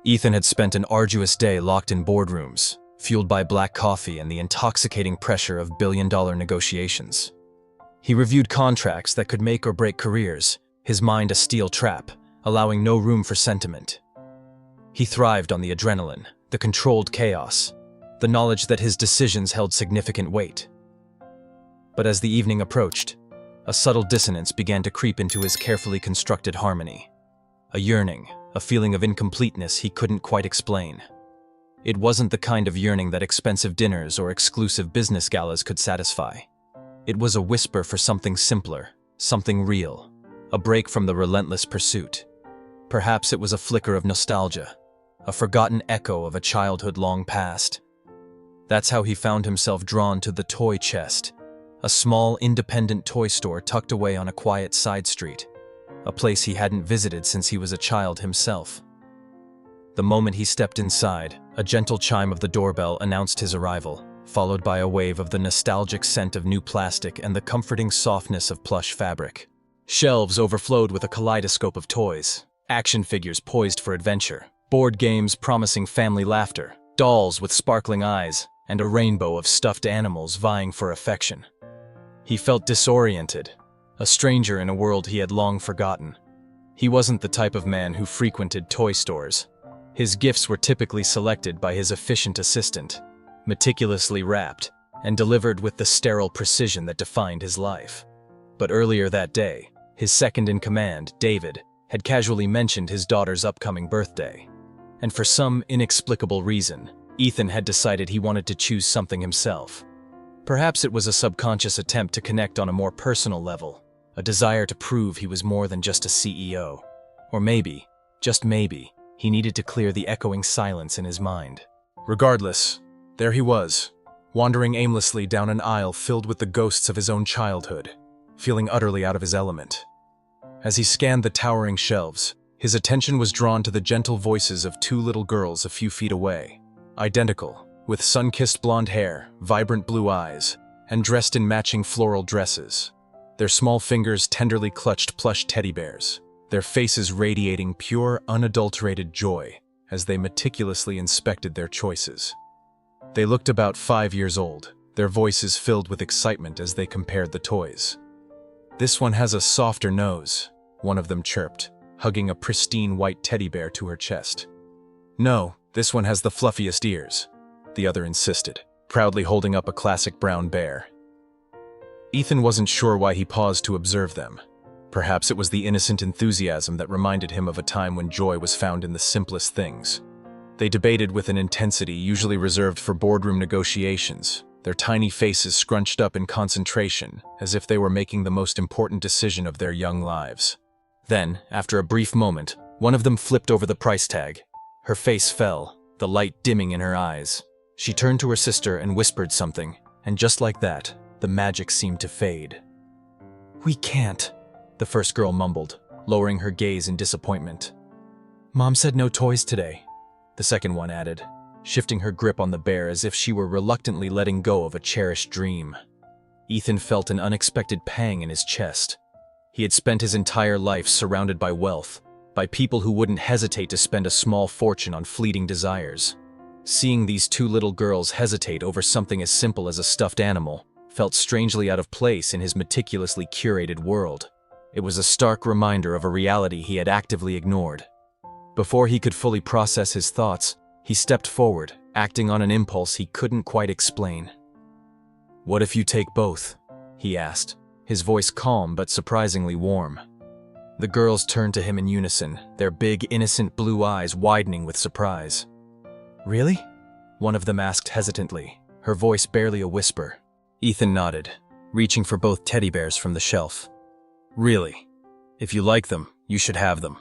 Ethan had spent an arduous day locked in boardrooms, fueled by black coffee and the intoxicating pressure of billion-dollar negotiations. He reviewed contracts that could make or break careers, his mind a steel trap, allowing no room for sentiment. He thrived on the adrenaline, the controlled chaos, the knowledge that his decisions held significant weight. But as the evening approached, a subtle dissonance began to creep into his carefully constructed harmony. A yearning, a feeling of incompleteness he couldn't quite explain. It wasn't the kind of yearning that expensive dinners or exclusive business galas could satisfy. It was a whisper for something simpler, something real, a break from the relentless pursuit. Perhaps it was a flicker of nostalgia, a forgotten echo of a childhood long past. That's how he found himself drawn to the Toy Chest, a small independent toy store tucked away on a quiet side street, a place he hadn't visited since he was a child himself. The moment he stepped inside, a gentle chime of the doorbell announced his arrival, followed by a wave of the nostalgic scent of new plastic and the comforting softness of plush fabric. Shelves overflowed with a kaleidoscope of toys, action figures poised for adventure, board games promising family laughter, dolls with sparkling eyes, and a rainbow of stuffed animals vying for affection. He felt disoriented, a stranger in a world he had long forgotten. He wasn't the type of man who frequented toy stores. His gifts were typically selected by his efficient assistant, meticulously wrapped, and delivered with the sterile precision that defined his life. But earlier that day, his second-in-command, David, had casually mentioned his daughter's upcoming birthday. And for some inexplicable reason, Ethan had decided he wanted to choose something himself. Perhaps it was a subconscious attempt to connect on a more personal level, a desire to prove he was more than just a CEO. Or maybe, just maybe, he needed to clear the echoing silence in his mind. Regardless, there he was, wandering aimlessly down an aisle filled with the ghosts of his own childhood, feeling utterly out of his element. As he scanned the towering shelves, his attention was drawn to the gentle voices of two little girls a few feet away, identical, with sun-kissed blonde hair, vibrant blue eyes, and dressed in matching floral dresses. Their small fingers tenderly clutched plush teddy bears, their faces radiating pure, unadulterated joy as they meticulously inspected their choices. They looked about 5 years old, their voices filled with excitement as they compared the toys. "This one has a softer nose," one of them chirped, hugging a pristine white teddy bear to her chest. "No, this one has the fluffiest ears," the other insisted, proudly holding up a classic brown bear. Ethan wasn't sure why he paused to observe them. Perhaps it was the innocent enthusiasm that reminded him of a time when joy was found in the simplest things. They debated with an intensity usually reserved for boardroom negotiations, their tiny faces scrunched up in concentration, as if they were making the most important decision of their young lives. Then, after a brief moment, one of them flipped over the price tag. Her face fell, the light dimming in her eyes. She turned to her sister and whispered something, and just like that, the magic seemed to fade. "We can't," the first girl mumbled, lowering her gaze in disappointment. "Mom said no toys today," the second one added, shifting her grip on the bear as if she were reluctantly letting go of a cherished dream. Ethan felt an unexpected pang in his chest. He had spent his entire life surrounded by wealth, by people who wouldn't hesitate to spend a small fortune on fleeting desires. Seeing these two little girls hesitate over something as simple as a stuffed animal felt strangely out of place in his meticulously curated world. It was a stark reminder of a reality he had actively ignored. Before he could fully process his thoughts, he stepped forward, acting on an impulse he couldn't quite explain. "What if you take both?" he asked, his voice calm but surprisingly warm. The girls turned to him in unison, their big, innocent blue eyes widening with surprise. "Really?" one of them asked hesitantly, her voice barely a whisper. Ethan nodded, reaching for both teddy bears from the shelf. "Really? If you like them, you should have them."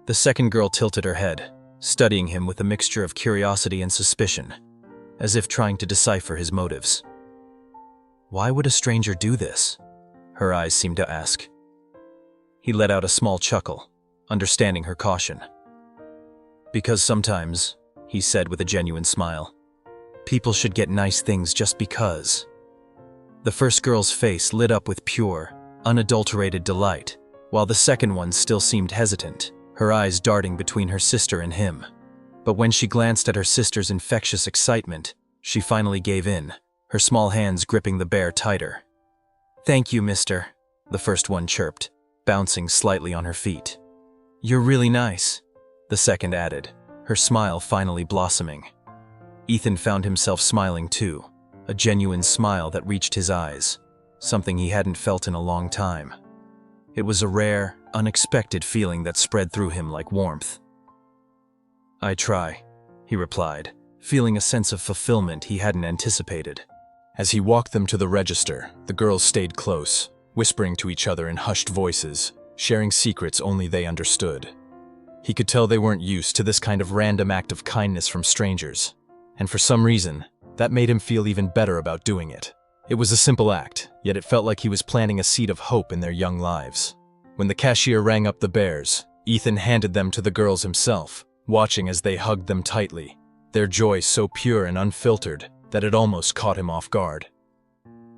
The second girl tilted her head, studying him with a mixture of curiosity and suspicion, as if trying to decipher his motives. "Why would a stranger do this?" her eyes seemed to ask. He let out a small chuckle, understanding her caution. "Because sometimes," he said with a genuine smile, "people should get nice things just because." The first girl's face lit up with pure, unadulterated delight, while the second one still seemed hesitant, her eyes darting between her sister and him. But when she glanced at her sister's infectious excitement, she finally gave in, her small hands gripping the bear tighter. "Thank you, mister," the first one chirped, bouncing slightly on her feet. "You're really nice," the second added, her smile finally blossoming. Ethan found himself smiling too, a genuine smile that reached his eyes, something he hadn't felt in a long time. It was a rare, unexpected feeling that spread through him like warmth. "I try," he replied, feeling a sense of fulfillment he hadn't anticipated. As he walked them to the register, the girls stayed close, whispering to each other in hushed voices, sharing secrets only they understood. He could tell they weren't used to this kind of random act of kindness from strangers, and for some reason, that made him feel even better about doing it. It was a simple act, yet it felt like he was planting a seed of hope in their young lives. When the cashier rang up the bears, Ethan handed them to the girls himself, watching as they hugged them tightly, their joy so pure and unfiltered that it almost caught him off guard.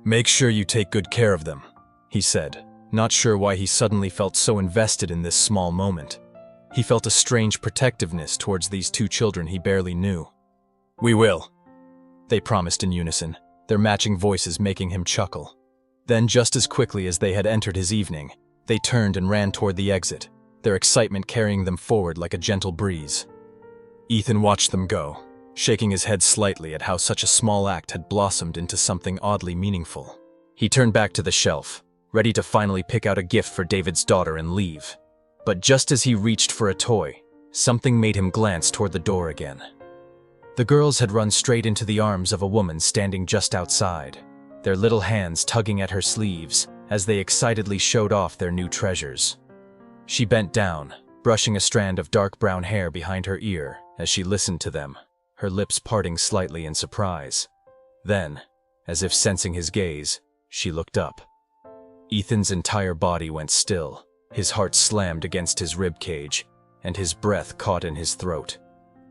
"Make sure you take good care of them," he said, not sure why he suddenly felt so invested in this small moment. He felt a strange protectiveness towards these two children he barely knew. "We will," they promised in unison, their matching voices making him chuckle. Then, just as quickly as they had entered his evening, they turned and ran toward the exit, their excitement carrying them forward like a gentle breeze. Ethan watched them go, shaking his head slightly at how such a small act had blossomed into something oddly meaningful. He turned back to the shelf, ready to finally pick out a gift for David's daughter and leave. But just as he reached for a toy, something made him glance toward the door again. The girls had run straight into the arms of a woman standing just outside, their little hands tugging at her sleeves as they excitedly showed off their new treasures. She bent down, brushing a strand of dark brown hair behind her ear as she listened to them, her lips parting slightly in surprise. Then, as if sensing his gaze, she looked up. Ethan's entire body went still, his heart slammed against his rib cage, and his breath caught in his throat.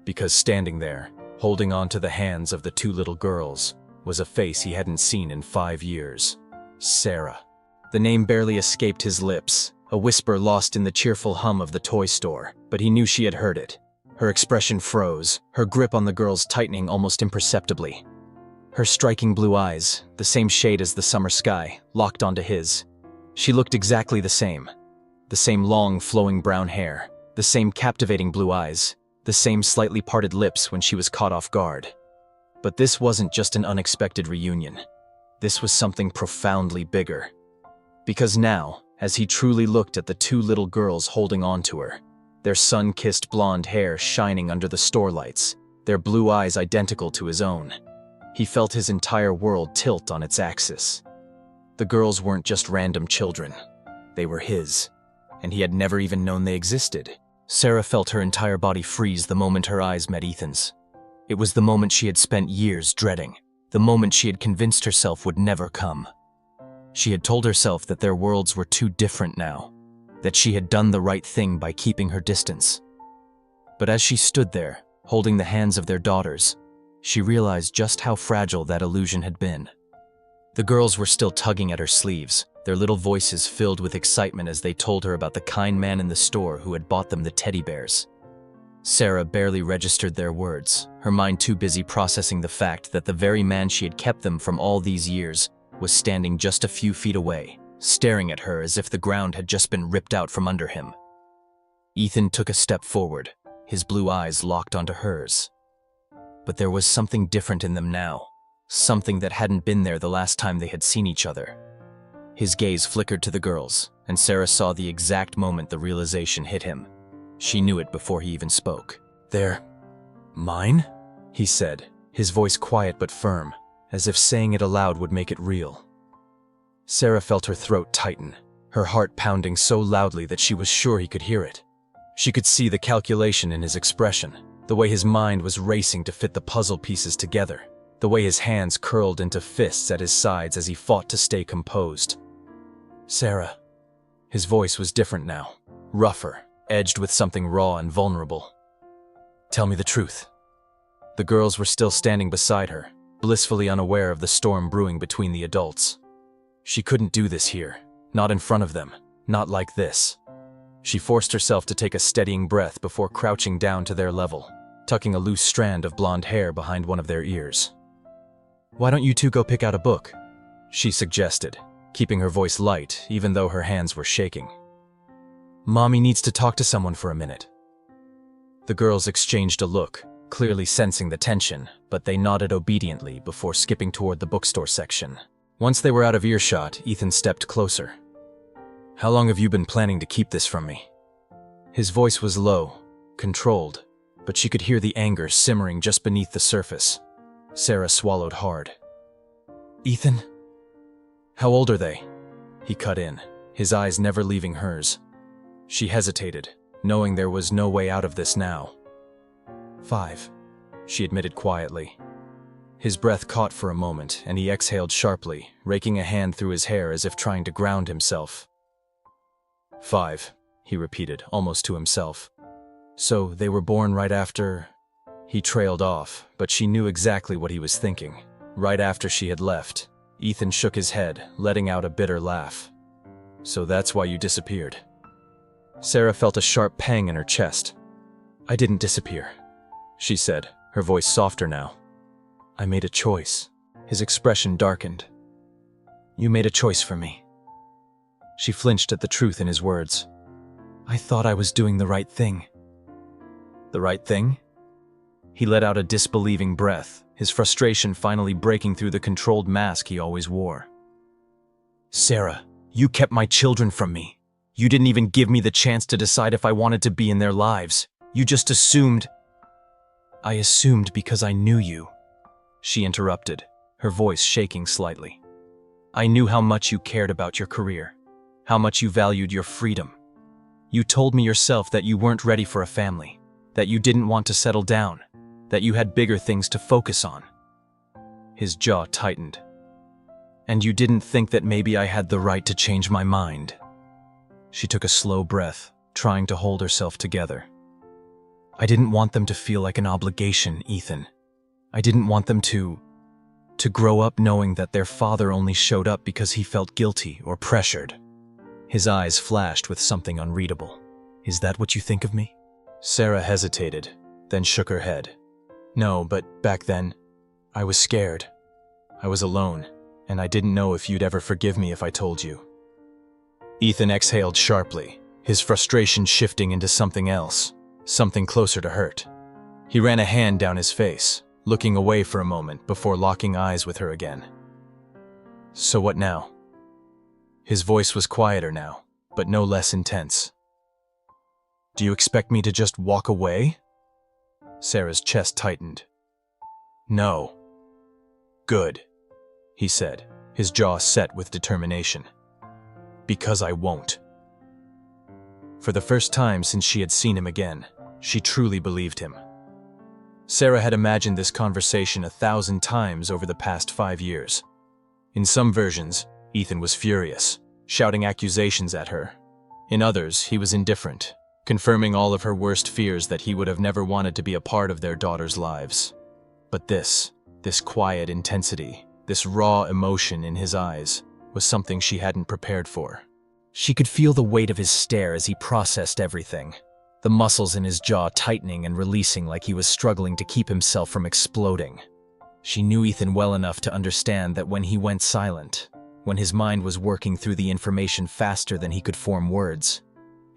Because standing there, holding on to the hands of the two little girls, was a face he hadn't seen in 5 years. Sarah. The name barely escaped his lips, a whisper lost in the cheerful hum of the toy store, but he knew she had heard it. Her expression froze, her grip on the girls tightening almost imperceptibly. Her striking blue eyes, the same shade as the summer sky, locked onto his. She looked exactly the same long flowing brown hair, the same captivating blue eyes, the same slightly parted lips when she was caught off guard. But this wasn't just an unexpected reunion. This was something profoundly bigger. Because now, as he truly looked at the two little girls holding on to her, their sun-kissed blonde hair shining under the store lights, their blue eyes identical to his own, he felt his entire world tilt on its axis. The girls weren't just random children. They were his, and he had never even known they existed. Sarah felt her entire body freeze the moment her eyes met Ethan's. It was the moment she had spent years dreading, the moment she had convinced herself would never come. She had told herself that their worlds were too different now, that she had done the right thing by keeping her distance. But as she stood there, holding the hands of their daughters, she realized just how fragile that illusion had been. The girls were still tugging at her sleeves, their little voices filled with excitement as they told her about the kind man in the store who had bought them the teddy bears. Sarah barely registered their words, her mind too busy processing the fact that the very man she had kept them from all these years was standing just a few feet away, staring at her as if the ground had just been ripped out from under him. Ethan took a step forward, his blue eyes locked onto hers. But there was something different in them now, something that hadn't been there the last time they had seen each other. His gaze flickered to the girls, and Sarah saw the exact moment the realization hit him. She knew it before he even spoke. "They're mine?" he said, his voice quiet but firm, as if saying it aloud would make it real. Sarah felt her throat tighten, her heart pounding so loudly that she was sure he could hear it. She could see the calculation in his expression, the way his mind was racing to fit the puzzle pieces together, the way his hands curled into fists at his sides as he fought to stay composed. "Sarah." His voice was different now, rougher, edged with something raw and vulnerable. "Tell me the truth." The girls were still standing beside her, blissfully unaware of the storm brewing between the adults. She couldn't do this here, not in front of them, not like this. She forced herself to take a steadying breath before crouching down to their level. tucking a loose strand of blonde hair behind one of their ears. "Why don't you two go pick out a book?" she suggested, keeping her voice light even though her hands were shaking. "Mommy needs to talk to someone for a minute." The girls exchanged a look, clearly sensing the tension, but they nodded obediently before skipping toward the bookstore section. Once they were out of earshot, Ethan stepped closer. "How long have you been planning to keep this from me?" His voice was low, controlled, but she could hear the anger simmering just beneath the surface. Sarah swallowed hard. "Ethan?" "How old are they?" He cut in, his eyes never leaving hers. She hesitated, knowing there was no way out of this now. "5," she admitted quietly. His breath caught for a moment, and he exhaled sharply, raking a hand through his hair as if trying to ground himself. "5," he repeated, almost to himself. "So they were born right after—" He trailed off, but she knew exactly what he was thinking. Right after she had left, Ethan shook his head, letting out a bitter laugh. "So that's why you disappeared." Sarah felt a sharp pang in her chest. "I didn't disappear," she said, her voice softer now. "I made a choice." His expression darkened. "You made a choice for me." She flinched at the truth in his words. "I thought I was doing the right thing." "The right thing?" He let out a disbelieving breath, his frustration finally breaking through the controlled mask he always wore. "Sarah, you kept my children from me. You didn't even give me the chance to decide if I wanted to be in their lives. You just assumed—" "I assumed because I knew you," she interrupted, her voice shaking slightly. "I knew how much you cared about your career, how much you valued your freedom. You told me yourself that you weren't ready for a family, that you didn't want to settle down, that you had bigger things to focus on." His jaw tightened. "And you didn't think that maybe I had the right to change my mind." She took a slow breath, trying to hold herself together. "I didn't want them to feel like an obligation, Ethan. I didn't want them to grow up knowing that their father only showed up because he felt guilty or pressured." His eyes flashed with something unreadable. "Is that what you think of me?" Sarah hesitated, then shook her head. "No, but back then, I was scared. I was alone, and I didn't know if you'd ever forgive me if I told you." Ethan exhaled sharply, his frustration shifting into something else, something closer to hurt. He ran a hand down his face, looking away for a moment before locking eyes with her again. "So what now?" His voice was quieter now, but no less intense. "Do you expect me to just walk away?" Sarah's chest tightened. "No." "Good," he said, his jaw set with determination. "Because I won't." For the first time since she had seen him again, she truly believed him. Sarah had imagined this conversation 1,000 times over the past 5 years. In some versions, Ethan was furious, shouting accusations at her. In others, he was indifferent, confirming all of her worst fears that he would have never wanted to be a part of their daughters' lives. But this quiet intensity, this raw emotion in his eyes, was something she hadn't prepared for. She could feel the weight of his stare as he processed everything, the muscles in his jaw tightening and releasing like he was struggling to keep himself from exploding. She knew Ethan well enough to understand that when he went silent, when his mind was working through the information faster than he could form words,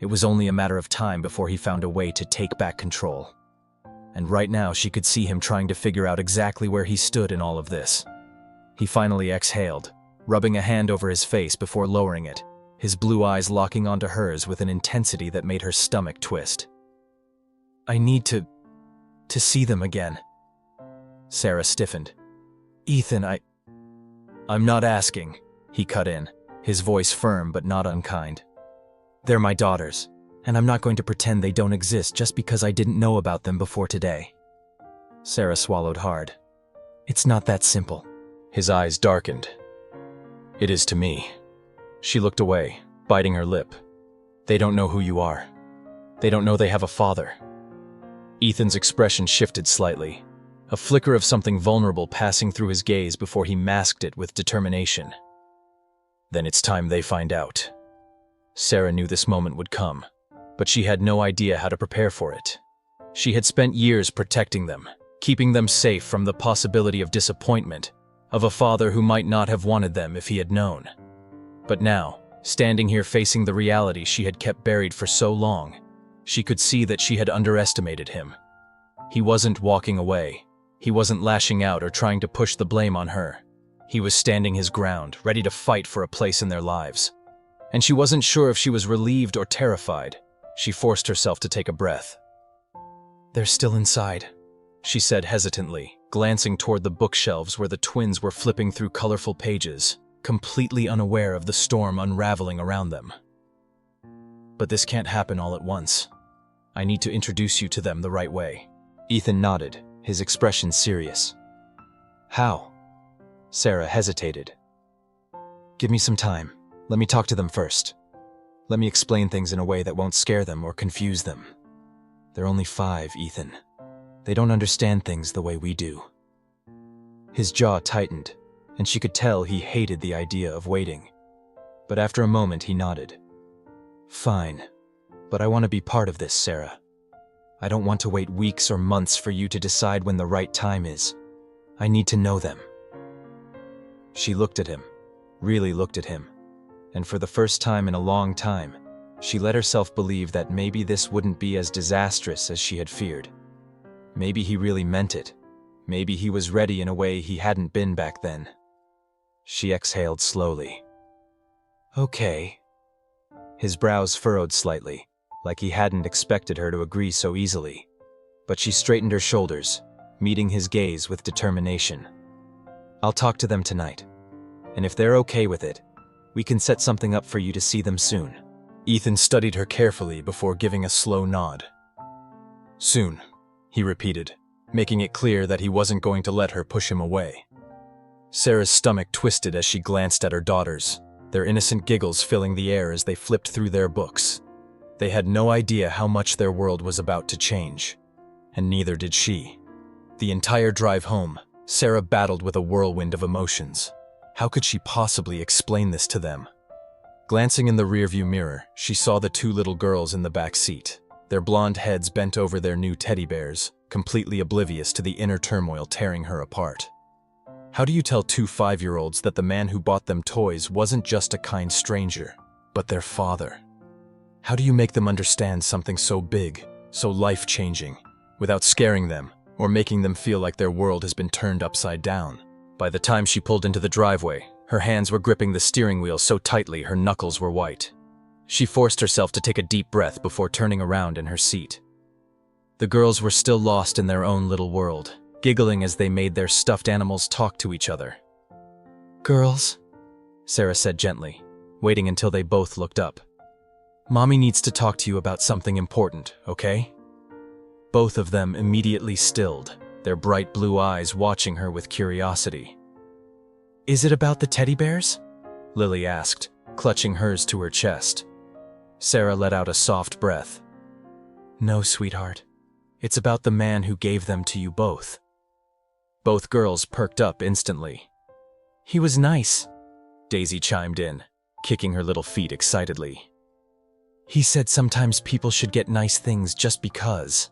it was only a matter of time before he found a way to take back control. And right now she could see him trying to figure out exactly where he stood in all of this. He finally exhaled, rubbing a hand over his face before lowering it, his blue eyes locking onto hers with an intensity that made her stomach twist. "I need to see them again." Sarah stiffened. "Ethan, I'm not asking," he cut in, his voice firm but not unkind. "They're my daughters, and I'm not going to pretend they don't exist just because I didn't know about them before today." Sarah swallowed hard. "It's not that simple." His eyes darkened. "It is to me." She looked away, biting her lip. "They don't know who you are. They don't know they have a father." Ethan's expression shifted slightly, a flicker of something vulnerable passing through his gaze before he masked it with determination. "Then it's time they find out." Sarah knew this moment would come, but she had no idea how to prepare for it. She had spent years protecting them, keeping them safe from the possibility of disappointment, of a father who might not have wanted them if he had known. But now, standing here facing the reality she had kept buried for so long, she could see that she had underestimated him. He wasn't walking away. He wasn't lashing out or trying to push the blame on her. He was standing his ground, ready to fight for a place in their lives. And she wasn't sure if she was relieved or terrified. She forced herself to take a breath. "They're still inside," she said hesitantly, glancing toward the bookshelves where the twins were flipping through colorful pages, completely unaware of the storm unraveling around them. "But this can't happen all at once. I need to introduce you to them the right way." Ethan nodded, his expression serious. "How?" Sarah hesitated. "Give me some time. Let me talk to them first. Let me explain things in a way that won't scare them or confuse them. They're only 5, Ethan. They don't understand things the way we do." His jaw tightened, and she could tell he hated the idea of waiting. But after a moment he nodded. "Fine, but I want to be part of this, Sarah. I don't want to wait weeks or months for you to decide when the right time is. I need to know them." She looked at him, really looked at him, and for the first time in a long time, she let herself believe that maybe this wouldn't be as disastrous as she had feared. Maybe he really meant it. Maybe he was ready in a way he hadn't been back then. She exhaled slowly. "Okay." His brows furrowed slightly, like he hadn't expected her to agree so easily. But she straightened her shoulders, meeting his gaze with determination. "I'll talk to them tonight. And if they're okay with it, we can set something up for you to see them soon." Ethan studied her carefully before giving a slow nod. "Soon," he repeated, making it clear that he wasn't going to let her push him away. Sarah's stomach twisted as she glanced at her daughters, their innocent giggles filling the air as they flipped through their books. They had no idea how much their world was about to change, and neither did she. The entire drive home, Sarah battled with a whirlwind of emotions. How could she possibly explain this to them? Glancing in the rearview mirror, she saw the 2 little girls in the back seat, their blonde heads bent over their new teddy bears, completely oblivious to the inner turmoil tearing her apart. How do you tell 2 5-year-olds that the man who bought them toys wasn't just a kind stranger, but their father? How do you make them understand something so big, so life-changing, without scaring them or making them feel like their world has been turned upside down? By the time she pulled into the driveway, her hands were gripping the steering wheel so tightly her knuckles were white. She forced herself to take a deep breath before turning around in her seat. The girls were still lost in their own little world, giggling as they made their stuffed animals talk to each other. "Girls," Sarah said gently, waiting until they both looked up. "Mommy needs to talk to you about something important, okay?" Both of them immediately stilled, their bright blue eyes watching her with curiosity. "Is it about the teddy bears?" Lily asked, clutching hers to her chest. Sarah let out a soft breath. "No, sweetheart. It's about the man who gave them to you both." Both girls perked up instantly. "He was nice," Daisy chimed in, kicking her little feet excitedly. "He said sometimes people should get nice things just because."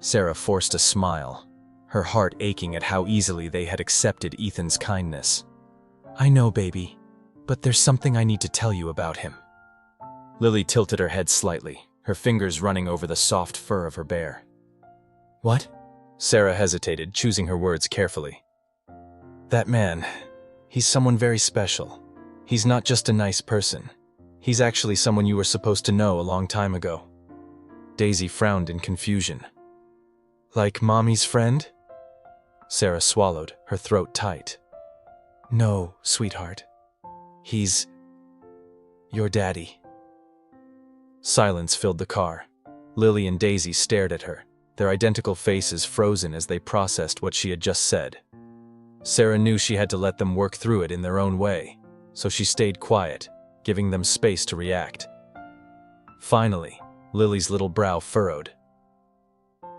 Sarah forced a smile, her heart aching at how easily they had accepted Ethan's kindness. "I know, baby, but there's something I need to tell you about him." Lily tilted her head slightly, her fingers running over the soft fur of her bear. "What?" Sarah hesitated, choosing her words carefully. "That man, he's someone very special. He's not just a nice person. He's actually someone you were supposed to know a long time ago." Daisy frowned in confusion. "Like Mommy's friend?" Sarah swallowed, her throat tight. "No, sweetheart. He's your daddy." Silence filled the car. Lily and Daisy stared at her, their identical faces frozen as they processed what she had just said. Sarah knew she had to let them work through it in their own way, so she stayed quiet, giving them space to react. Finally, Lily's little brow furrowed.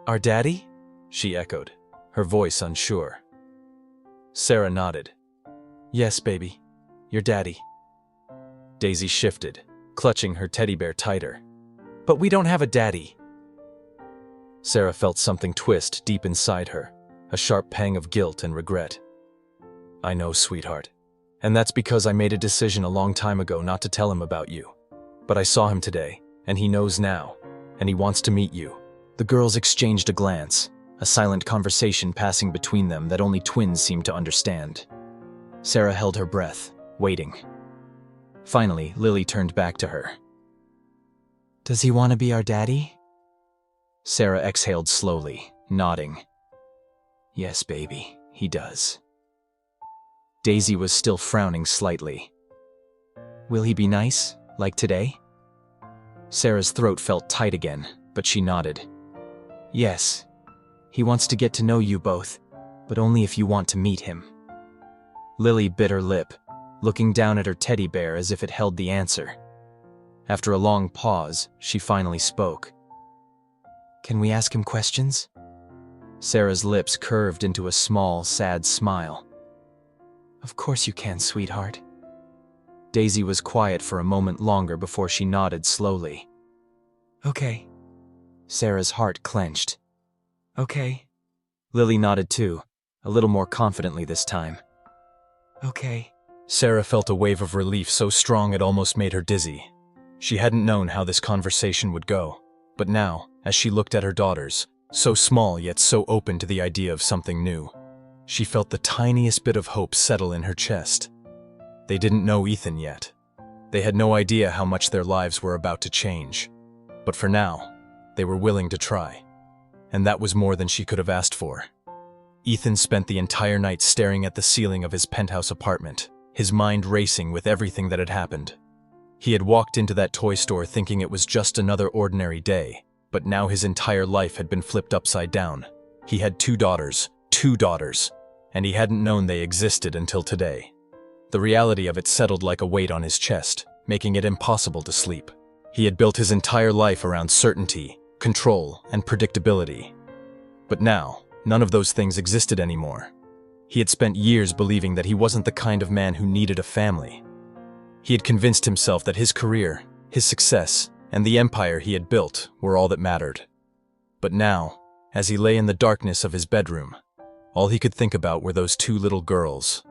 "Our daddy?" she echoed, her voice unsure. Sarah nodded. "Yes, baby, your daddy." Daisy shifted, clutching her teddy bear tighter. "But we don't have a daddy." Sarah felt something twist deep inside her, a sharp pang of guilt and regret. I know, sweetheart. And that's because I made a decision a long time ago not to tell him about you. But I saw him today, and he knows now, and he wants to meet you. The girls exchanged a glance, a silent conversation passing between them that only twins seemed to understand. Sarah held her breath, waiting. Finally, Lily turned back to her. Does he want to be our daddy? Sarah exhaled slowly, nodding. Yes, baby, he does. Daisy was still frowning slightly. Will he be nice, like today? Sarah's throat felt tight again, but she nodded. Yes. He wants to get to know you both, but only if you want to meet him. Lily bit her lip, looking down at her teddy bear as if it held the answer. After a long pause, she finally spoke. Can we ask him questions? Sarah's lips curved into a small, sad smile. Of course you can, sweetheart. Daisy was quiet for a moment longer before she nodded slowly. Okay. Sarah's heart clenched. Okay. Lily nodded too, a little more confidently this time. Okay. Sarah felt a wave of relief so strong it almost made her dizzy. She hadn't known how this conversation would go, but now, as she looked at her daughters, so small yet so open to the idea of something new, she felt the tiniest bit of hope settle in her chest. They didn't know Ethan yet. They had no idea how much their lives were about to change. But for now, they were willing to try. And that was more than she could have asked for. Ethan spent the entire night staring at the ceiling of his penthouse apartment, his mind racing with everything that had happened. He had walked into that toy store thinking it was just another ordinary day, but now his entire life had been flipped upside down. He had two daughters, and he hadn't known they existed until today. The reality of it settled like a weight on his chest, making it impossible to sleep. He had built his entire life around certainty, control, and predictability. But now, none of those things existed anymore. He had spent years believing that he wasn't the kind of man who needed a family. He had convinced himself that his career, his success, and the empire he had built were all that mattered. But now, as he lay in the darkness of his bedroom, all he could think about were those two little girls.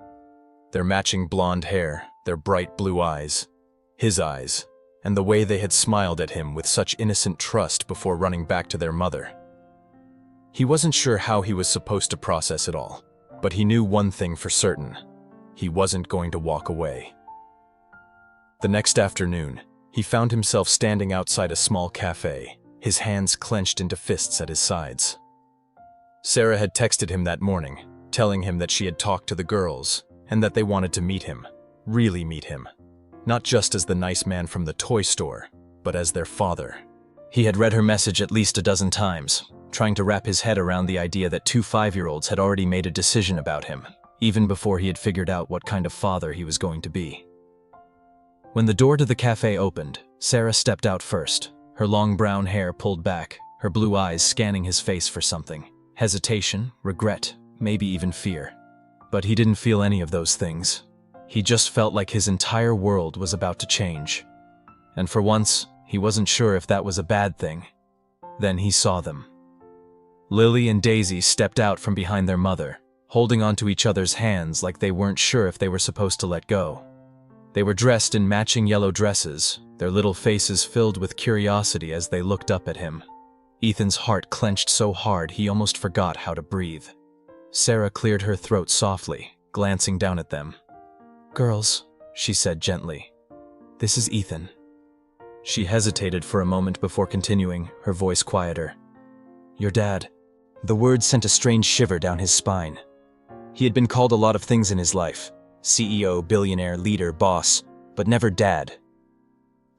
Their matching blonde hair, their bright blue eyes, his eyes, and the way they had smiled at him with such innocent trust before running back to their mother. He wasn't sure how he was supposed to process it all, but he knew one thing for certain. He wasn't going to walk away. The next afternoon, he found himself standing outside a small cafe, his hands clenched into fists at his sides. Sarah had texted him that morning, telling him that she had talked to the girls, and that they wanted to meet him, really meet him. Not just as the nice man from the toy store, but as their father. He had read her message at least a dozen times, trying to wrap his head around the idea that two 5-year-olds had already made a decision about him, even before he had figured out what kind of father he was going to be. When the door to the cafe opened, Sarah stepped out first, her long brown hair pulled back, her blue eyes scanning his face for something. Hesitation, regret, maybe even fear. But he didn't feel any of those things. He just felt like his entire world was about to change. And for once, he wasn't sure if that was a bad thing. Then he saw them. Lily and Daisy stepped out from behind their mother, holding onto each other's hands like they weren't sure if they were supposed to let go. They were dressed in matching yellow dresses, their little faces filled with curiosity as they looked up at him. Ethan's heart clenched so hard he almost forgot how to breathe. Sarah cleared her throat softly, glancing down at them. "Girls," she said gently, "this is Ethan." She hesitated for a moment before continuing, her voice quieter. "Your dad." The words sent a strange shiver down his spine. He had been called a lot of things in his life: CEO, billionaire, leader, boss, but never dad.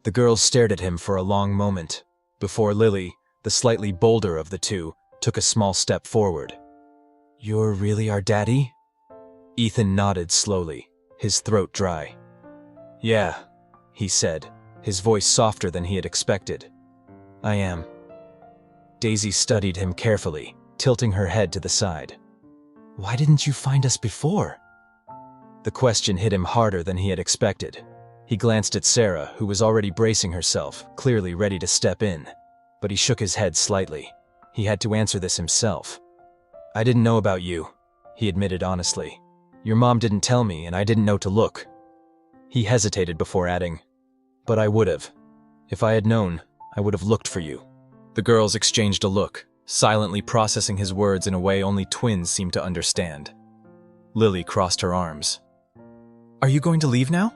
The girls stared at him for a long moment, before Lily, the slightly bolder of the two, took a small step forward. "You're really our daddy?" Ethan nodded slowly, his throat dry. "Yeah," he said, his voice softer than he had expected. "I am." Daisy studied him carefully, tilting her head to the side. "Why didn't you find us before?" The question hit him harder than he had expected. He glanced at Sarah, who was already bracing herself, clearly ready to step in. But he shook his head slightly. He had to answer this himself. "I didn't know about you," he admitted honestly. "Your mom didn't tell me, and I didn't know to look." He hesitated before adding, "But I would have. If I had known, I would have looked for you." The girls exchanged a look, silently processing his words in a way only twins seemed to understand. Lily crossed her arms. "Are you going to leave now?"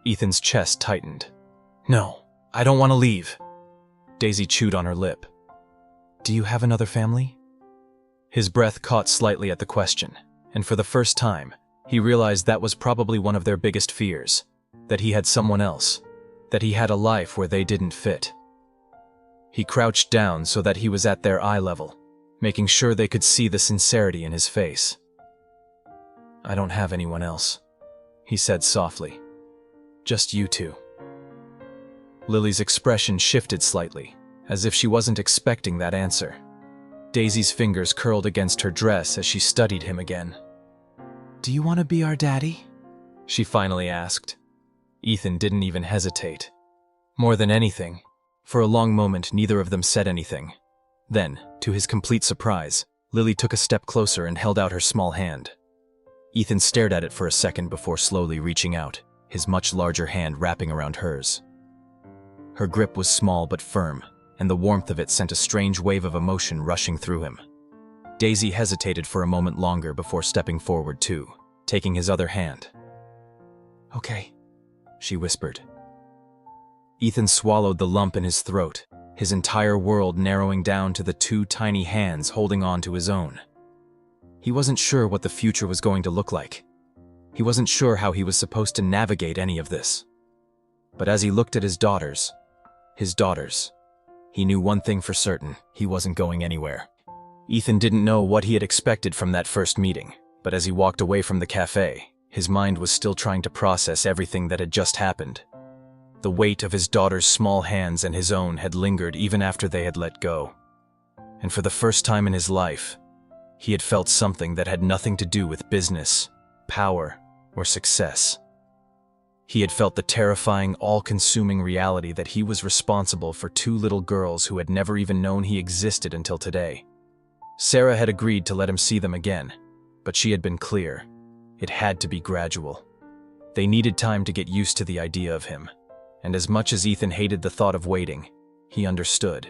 Ethan's chest tightened. "No, I don't want to leave." Daisy chewed on her lip. "Do you have another family?" His breath caught slightly at the question, and for the first time, he realized that was probably one of their biggest fears, that he had someone else, that he had a life where they didn't fit. He crouched down so that he was at their eye level, making sure they could see the sincerity in his face. "I don't have anyone else," he said softly. "Just you two." Lily's expression shifted slightly, as if she wasn't expecting that answer. Daisy's fingers curled against her dress as she studied him again. "Do you want to be our daddy?" she finally asked. Ethan didn't even hesitate. More than anything, for a long moment neither of them said anything. Then, to his complete surprise, Lily took a step closer and held out her small hand. Ethan stared at it for a second before slowly reaching out, his much larger hand wrapping around hers. Her grip was small but firm, and the warmth of it sent a strange wave of emotion rushing through him. Daisy hesitated for a moment longer before stepping forward too, taking his other hand. "Okay," she whispered. Ethan swallowed the lump in his throat, his entire world narrowing down to the two tiny hands holding on to his own. He wasn't sure what the future was going to look like. He wasn't sure how he was supposed to navigate any of this. But as he looked at his daughters, he knew one thing for certain: he wasn't going anywhere. Ethan didn't know what he had expected from that first meeting, but as he walked away from the cafe, his mind was still trying to process everything that had just happened. The weight of his daughter's small hands and his own had lingered even after they had let go. And for the first time in his life, he had felt something that had nothing to do with business, power, or success. He had felt the terrifying, all-consuming reality that he was responsible for two little girls who had never even known he existed until today. Sarah had agreed to let him see them again, but she had been clear. It had to be gradual. They needed time to get used to the idea of him. And as much as Ethan hated the thought of waiting, he understood.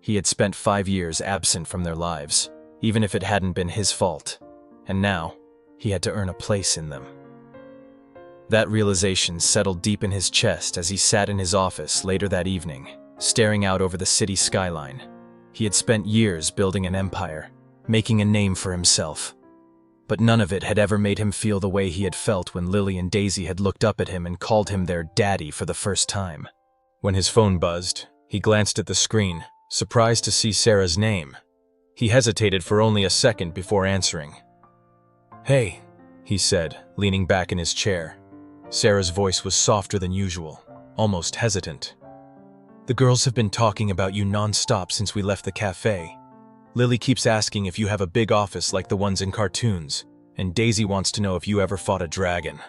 He had spent 5 years absent from their lives, even if it hadn't been his fault, and now he had to earn a place in them. That realization settled deep in his chest as he sat in his office later that evening, staring out over the city skyline. He had spent years building an empire, making a name for himself. But none of it had ever made him feel the way he had felt when Lily and Daisy had looked up at him and called him their daddy for the first time. When his phone buzzed, he glanced at the screen, surprised to see Sarah's name. He hesitated for only a second before answering. "Hey," he said, leaning back in his chair. Sarah's voice was softer than usual, almost hesitant. "The girls have been talking about you non-stop since we left the cafe. Lily keeps asking if you have a big office like the ones in cartoons, and Daisy wants to know if you ever fought a dragon."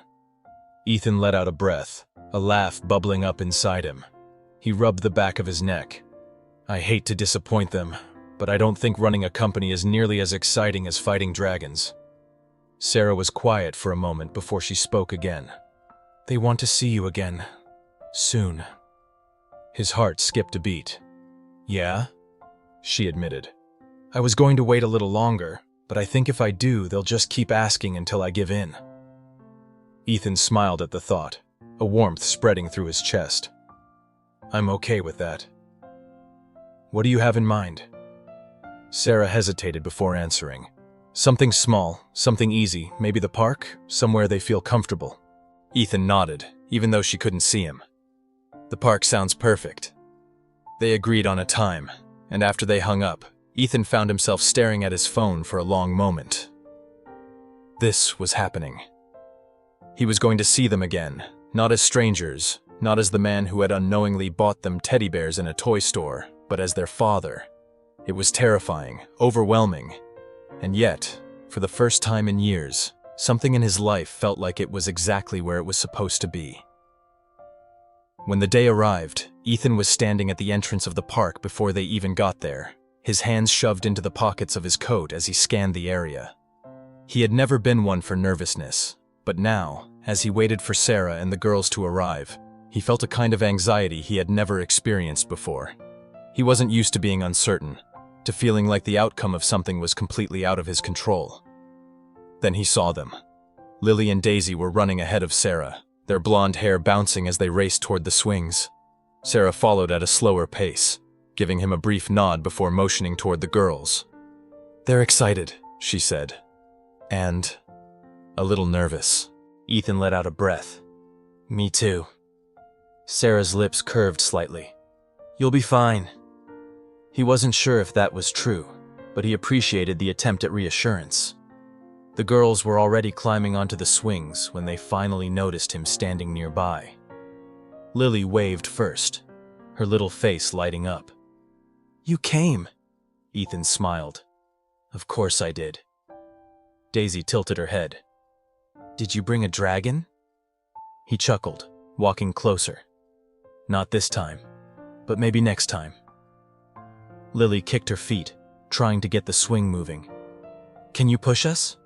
Ethan let out a breath, a laugh bubbling up inside him. He rubbed the back of his neck. "I hate to disappoint them, but I don't think running a company is nearly as exciting as fighting dragons." Sarah was quiet for a moment before she spoke again. "They want to see you again. Soon." His heart skipped a beat. "Yeah?" she admitted. "I was going to wait a little longer, but I think if I do, they'll just keep asking until I give in." Ethan smiled at the thought, a warmth spreading through his chest. "I'm okay with that." "What do you have in mind?" Sarah hesitated before answering. "Something small, something easy, maybe the park, somewhere they feel comfortable." Ethan nodded, even though she couldn't see him. "The park sounds perfect." They agreed on a time, and after they hung up, Ethan found himself staring at his phone for a long moment. This was happening. He was going to see them again, not as strangers, not as the man who had unknowingly bought them teddy bears in a toy store, but as their father. It was terrifying, overwhelming, and yet, for the first time in years, something in his life felt like it was exactly where it was supposed to be. When the day arrived, Ethan was standing at the entrance of the park before they even got there, his hands shoved into the pockets of his coat as he scanned the area. He had never been one for nervousness, but now, as he waited for Sarah and the girls to arrive, he felt a kind of anxiety he had never experienced before. He wasn't used to being uncertain, to feeling like the outcome of something was completely out of his control. Then he saw them. Lily and Daisy were running ahead of Sarah, their blonde hair bouncing as they raced toward the swings. Sarah followed at a slower pace, giving him a brief nod before motioning toward the girls. "They're excited," she said. "And a little nervous." Ethan let out a breath. "Me too." Sarah's lips curved slightly. "You'll be fine." He wasn't sure if that was true, but he appreciated the attempt at reassurance. The girls were already climbing onto the swings when they finally noticed him standing nearby. Lily waved first, her little face lighting up. "You came," Ethan smiled. "Of course I did." Daisy tilted her head. "Did you bring a dragon?" He chuckled, walking closer. "Not this time, but maybe next time." Lily kicked her feet, trying to get the swing moving. "Can you push us?"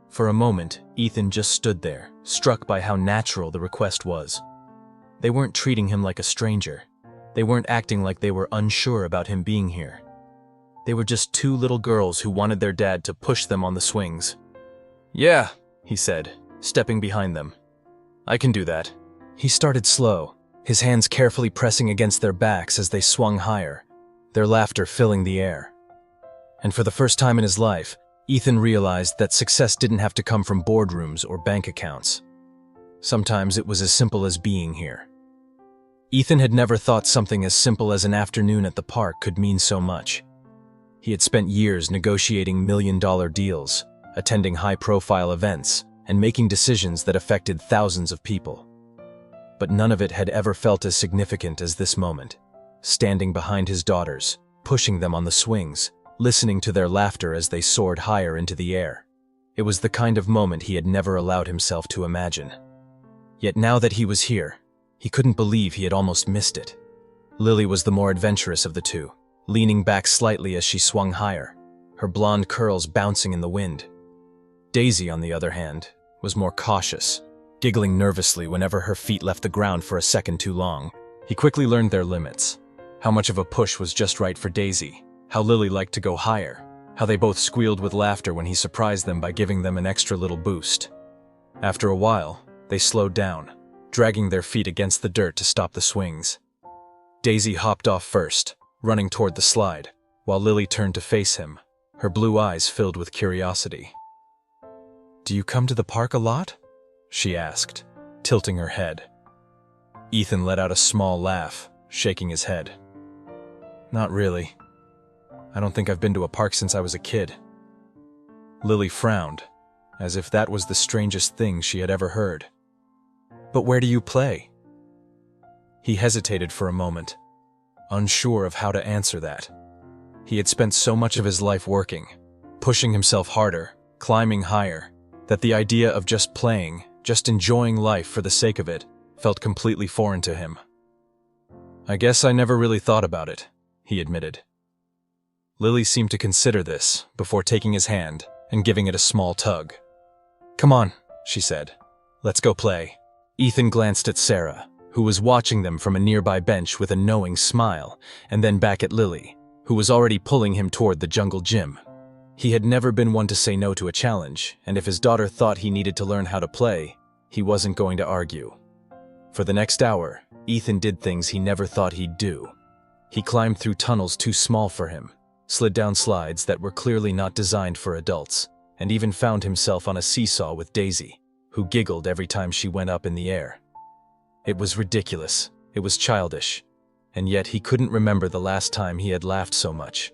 For a moment, Ethan just stood there, struck by how natural the request was. They weren't treating him like a stranger. They weren't acting like they were unsure about him being here. They were just two little girls who wanted their dad to push them on the swings. "Yeah," he said, stepping behind them. "I can do that." He started slow, his hands carefully pressing against their backs as they swung higher, their laughter filling the air. And for the first time in his life, Ethan realized that success didn't have to come from boardrooms or bank accounts. Sometimes it was as simple as being here. Ethan had never thought something as simple as an afternoon at the park could mean so much. He had spent years negotiating million-dollar deals, attending high-profile events, and making decisions that affected thousands of people. But none of it had ever felt as significant as this moment, standing behind his daughters, pushing them on the swings, listening to their laughter as they soared higher into the air. It was the kind of moment he had never allowed himself to imagine. Yet now that he was here, he couldn't believe he had almost missed it. Lily was the more adventurous of the two, leaning back slightly as she swung higher, her blonde curls bouncing in the wind. Daisy, on the other hand, was more cautious, giggling nervously whenever her feet left the ground for a second too long. He quickly learned their limits, how much of a push was just right for Daisy, how Lily liked to go higher, how they both squealed with laughter when he surprised them by giving them an extra little boost. After a while, they slowed down, dragging their feet against the dirt to stop the swings. Daisy hopped off first, running toward the slide, while Lily turned to face him, her blue eyes filled with curiosity. "Do you come to the park a lot?" she asked, tilting her head. Ethan let out a small laugh, shaking his head. "Not really. I don't think I've been to a park since I was a kid." Lily frowned, as if that was the strangest thing she had ever heard. "But where do you play?" He hesitated for a moment, unsure of how to answer that. He had spent so much of his life working, pushing himself harder, climbing higher, that the idea of just playing, just enjoying life for the sake of it, felt completely foreign to him. "I guess I never really thought about it," he admitted. Lily seemed to consider this before taking his hand and giving it a small tug. "Come on," she said. "Let's go play." Ethan glanced at Sarah, who was watching them from a nearby bench with a knowing smile, and then back at Lily, who was already pulling him toward the jungle gym. He had never been one to say no to a challenge, and if his daughter thought he needed to learn how to play, he wasn't going to argue. For the next hour, Ethan did things he never thought he'd do. He climbed through tunnels too small for him, slid down slides that were clearly not designed for adults, and even found himself on a seesaw with Daisy, who giggled every time she went up in the air. It was ridiculous, it was childish, and yet he couldn't remember the last time he had laughed so much.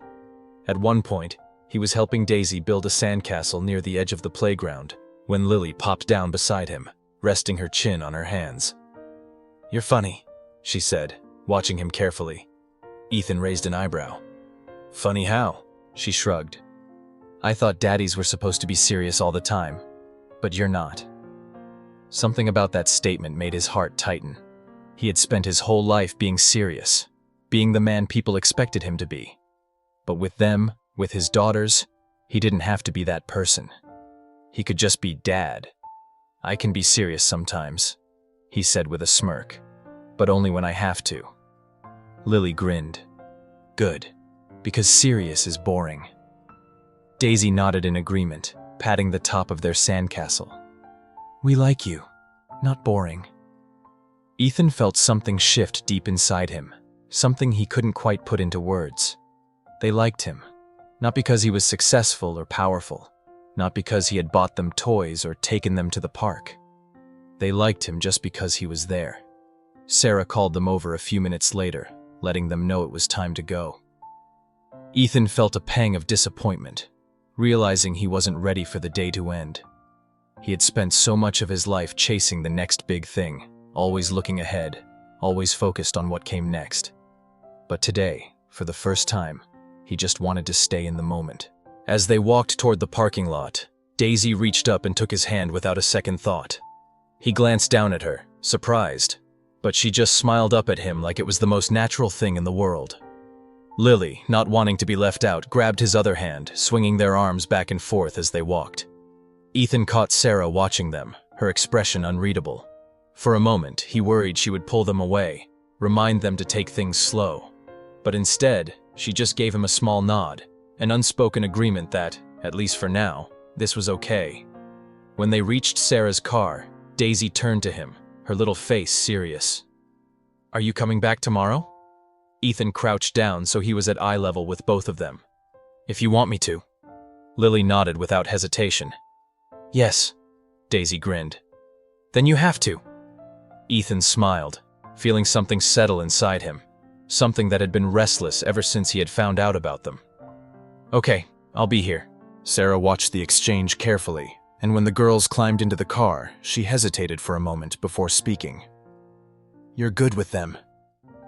At one point, he was helping Daisy build a sandcastle near the edge of the playground, when Lily popped down beside him, resting her chin on her hands. "You're funny," she said, watching him carefully. Ethan raised an eyebrow. "Funny how?" she shrugged. "I thought daddies were supposed to be serious all the time, but you're not." Something about that statement made his heart tighten. He had spent his whole life being serious, being the man people expected him to be. But with them, with his daughters, he didn't have to be that person. He could just be dad. "I can be serious sometimes," he said with a smirk, "but only when I have to." Lily grinned. "Good, because serious is boring." Daisy nodded in agreement, patting the top of their sandcastle. "We like you, not boring." Ethan felt something shift deep inside him, something he couldn't quite put into words. They liked him, not because he was successful or powerful, not because he had bought them toys or taken them to the park. They liked him just because he was there. Sarah called them over a few minutes later, letting them know it was time to go. Ethan felt a pang of disappointment, realizing he wasn't ready for the day to end. He had spent so much of his life chasing the next big thing, always looking ahead, always focused on what came next. But today, for the first time, he just wanted to stay in the moment. As they walked toward the parking lot, Daisy reached up and took his hand without a second thought. He glanced down at her, surprised, but she just smiled up at him like it was the most natural thing in the world. Lily, not wanting to be left out, grabbed his other hand, swinging their arms back and forth as they walked. Ethan caught Sarah watching them, her expression unreadable. For a moment, he worried she would pull them away, remind them to take things slow. But instead, she just gave him a small nod, an unspoken agreement that, at least for now, this was okay. When they reached Sarah's car, Daisy turned to him, her little face serious. "Are you coming back tomorrow?" Ethan crouched down so he was at eye level with both of them. "If you want me to." Lily nodded without hesitation. "Yes," Daisy grinned. "Then you have to." Ethan smiled, feeling something settle inside him, something that had been restless ever since he had found out about them. "Okay, I'll be here." Sarah watched the exchange carefully, and when the girls climbed into the car, she hesitated for a moment before speaking. "You're good with them."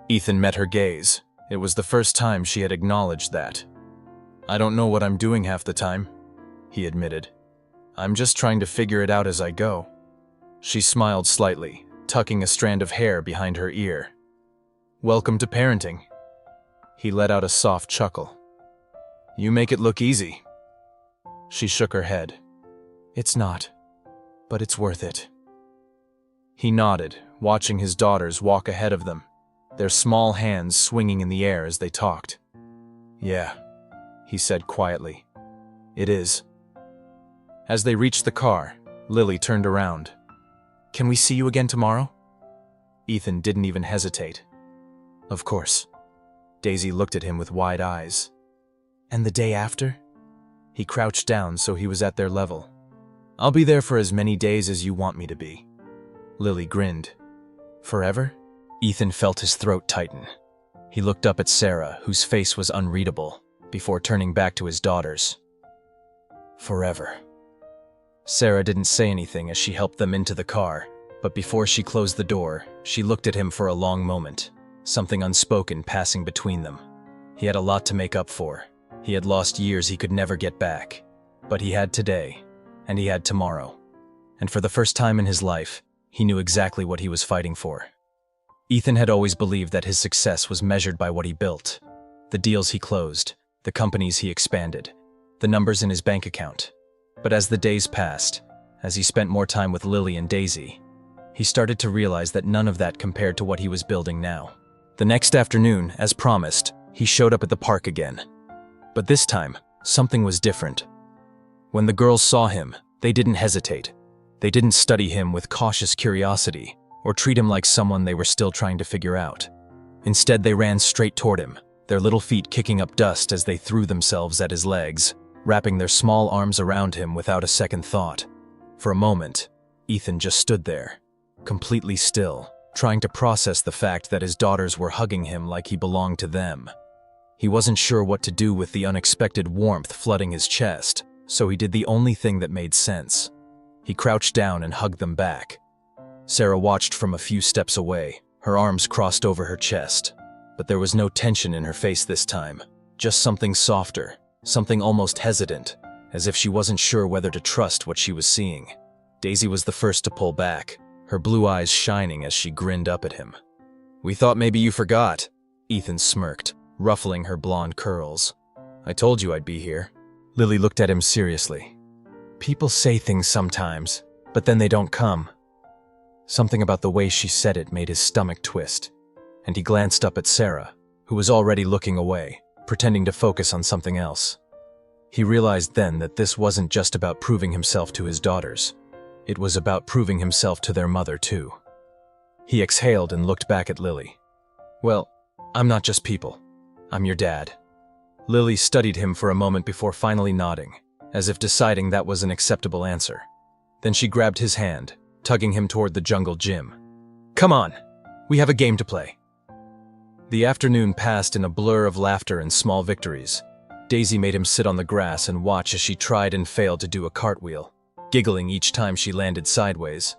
Ethan met her gaze. It was the first time she had acknowledged that. "I don't know what I'm doing half the time," he admitted. "I'm just trying to figure it out as I go." She smiled slightly, tucking a strand of hair behind her ear. "Welcome to parenting." He let out a soft chuckle. "You make it look easy." She shook her head. "It's not, but it's worth it." He nodded, watching his daughters walk ahead of them, their small hands swinging in the air as they talked. "Yeah," he said quietly. "It is." As they reached the car, Lily turned around. "Can we see you again tomorrow?" Ethan didn't even hesitate. "Of course." Daisy looked at him with wide eyes. "And the day after?" He crouched down so he was at their level. "I'll be there for as many days as you want me to be." Lily grinned. "Forever?" Ethan felt his throat tighten. He looked up at Sarah, whose face was unreadable, before turning back to his daughters. "Forever." Sarah didn't say anything as she helped them into the car, but before she closed the door, she looked at him for a long moment, something unspoken passing between them. He had a lot to make up for. He had lost years he could never get back. But he had today, and he had tomorrow. And for the first time in his life, he knew exactly what he was fighting for. Ethan had always believed that his success was measured by what he built, the deals he closed, the companies he expanded, the numbers in his bank account. But as the days passed, as he spent more time with Lily and Daisy, he started to realize that none of that compared to what he was building now. The next afternoon, as promised, he showed up at the park again. But this time, something was different. When the girls saw him, they didn't hesitate. They didn't study him with cautious curiosity or treat him like someone they were still trying to figure out. Instead, they ran straight toward him, their little feet kicking up dust as they threw themselves at his legs, wrapping their small arms around him without a second thought. For a moment, Ethan just stood there, completely still, trying to process the fact that his daughters were hugging him like he belonged to them. He wasn't sure what to do with the unexpected warmth flooding his chest, so he did the only thing that made sense. He crouched down and hugged them back. Sarah watched from a few steps away, her arms crossed over her chest. But there was no tension in her face this time, just something softer, something almost hesitant, as if she wasn't sure whether to trust what she was seeing. Daisy was the first to pull back, her blue eyes shining as she grinned up at him. "We thought maybe you forgot," Ethan smirked, ruffling her blonde curls. I told you I'd be here. Lily looked at him seriously. People say things sometimes, but then they don't come. Something about the way she said it made his stomach twist, and he glanced up at Sarah, who was already looking away, pretending to focus on something else. He realized then that this wasn't just about proving himself to his daughters. It was about proving himself to their mother, too. He exhaled and looked back at Lily. Well, I'm not just people. I'm your dad. Lily studied him for a moment before finally nodding, as if deciding that was an acceptable answer. Then she grabbed his hand, tugging him toward the jungle gym. Come on, we have a game to play. The afternoon passed in a blur of laughter and small victories. Daisy made him sit on the grass and watch as she tried and failed to do a cartwheel, giggling each time she landed sideways.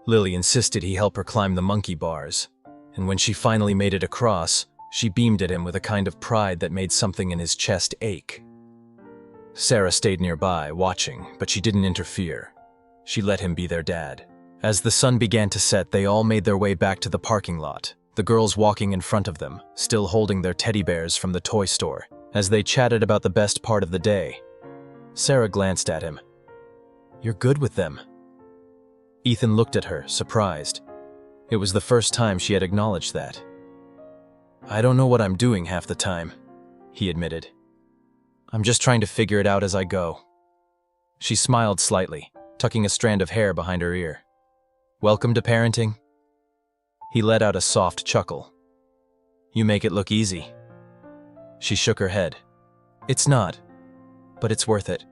Lily insisted he help her climb the monkey bars, and when she finally made it across, she beamed at him with a kind of pride that made something in his chest ache. Sarah stayed nearby, watching, but she didn't interfere. She let him be their dad. As the sun began to set, they all made their way back to the parking lot, the girls walking in front of them, still holding their teddy bears from the toy store, as they chatted about the best part of the day. Sarah glanced at him. You're good with them. Ethan looked at her, surprised. It was the first time she had acknowledged that. I don't know what I'm doing half the time, he admitted. I'm just trying to figure it out as I go. She smiled slightly, tucking a strand of hair behind her ear. Welcome to parenting. He let out a soft chuckle. You make it look easy. She shook her head. It's not, but it's worth it.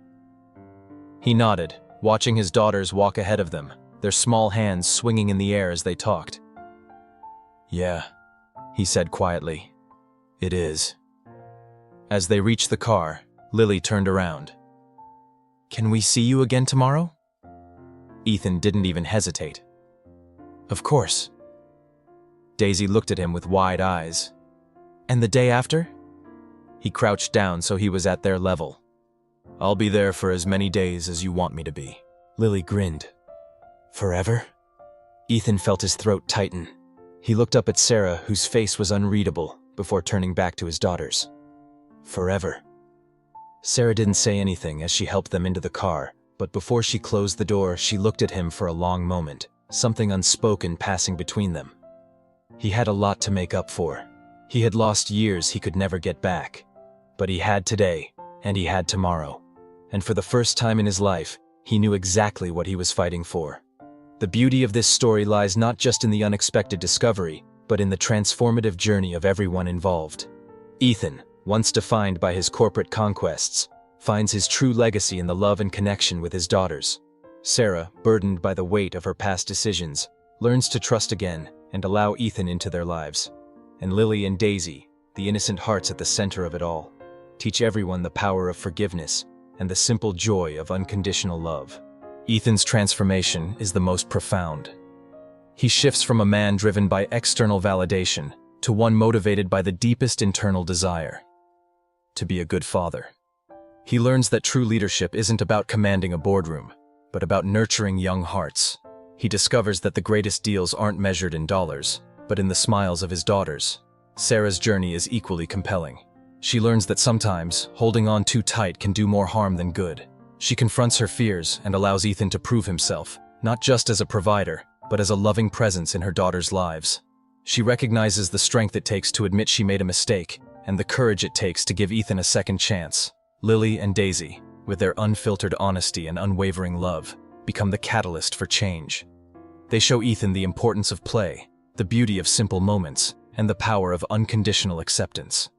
He nodded, watching his daughters walk ahead of them, their small hands swinging in the air as they talked. Yeah, he said quietly. It is. As they reached the car, Lily turned around. Can we see you again tomorrow? Ethan didn't even hesitate. Of course. Daisy looked at him with wide eyes. And the day after? He crouched down so he was at their level. I'll be there for as many days as you want me to be. Lily grinned. Forever? Ethan felt his throat tighten. He looked up at Sarah, whose face was unreadable, before turning back to his daughters. Forever. Sarah didn't say anything as she helped them into the car, but before she closed the door, she looked at him for a long moment, something unspoken passing between them. He had a lot to make up for. He had lost years he could never get back. But he had today, and he had tomorrow. And for the first time in his life, he knew exactly what he was fighting for. The beauty of this story lies not just in the unexpected discovery, but in the transformative journey of everyone involved. Ethan, once defined by his corporate conquests, finds his true legacy in the love and connection with his daughters. Sarah, burdened by the weight of her past decisions, learns to trust again and allow Ethan into their lives. And Lily and Daisy, the innocent hearts at the center of it all, teach everyone the power of forgiveness and the simple joy of unconditional love. Ethan's transformation is the most profound. He shifts from a man driven by external validation to one motivated by the deepest internal desire: to be a good father. He learns that true leadership isn't about commanding a boardroom, but about nurturing young hearts. He discovers that the greatest deals aren't measured in dollars, but in the smiles of his daughters. Sarah's journey is equally compelling. She learns that sometimes holding on too tight can do more harm than good. She confronts her fears and allows Ethan to prove himself, not just as a provider, but as a loving presence in her daughters' lives. She recognizes the strength it takes to admit she made a mistake, and the courage it takes to give Ethan a second chance. Lily and Daisy, with their unfiltered honesty and unwavering love, become the catalyst for change. They show Ethan the importance of play, the beauty of simple moments, and the power of unconditional acceptance.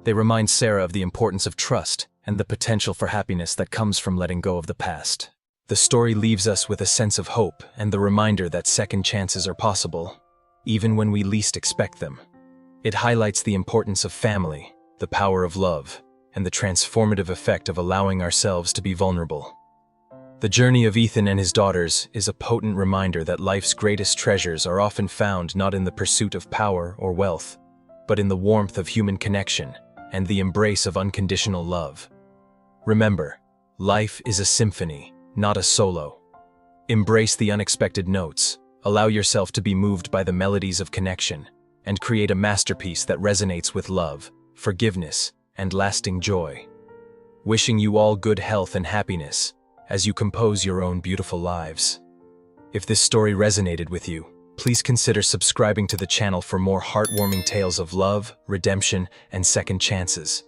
They remind Sarah of the importance of trust and the potential for happiness that comes from letting go of the past. The story leaves us with a sense of hope and the reminder that second chances are possible, even when we least expect them. It highlights the importance of family, the power of love, and the transformative effect of allowing ourselves to be vulnerable. The journey of Ethan and his daughters is a potent reminder that life's greatest treasures are often found not in the pursuit of power or wealth, but in the warmth of human connection and the embrace of unconditional love. Remember, life is a symphony, not a solo. Embrace the unexpected notes, allow yourself to be moved by the melodies of connection, and create a masterpiece that resonates with love, forgiveness, and lasting joy. wishing you all good health and happiness as you compose your own beautiful lives. If this story resonated with you, please consider subscribing to the channel for more heartwarming tales of love, redemption, and second chances.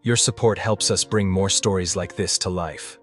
Your support helps us bring more stories like this to life.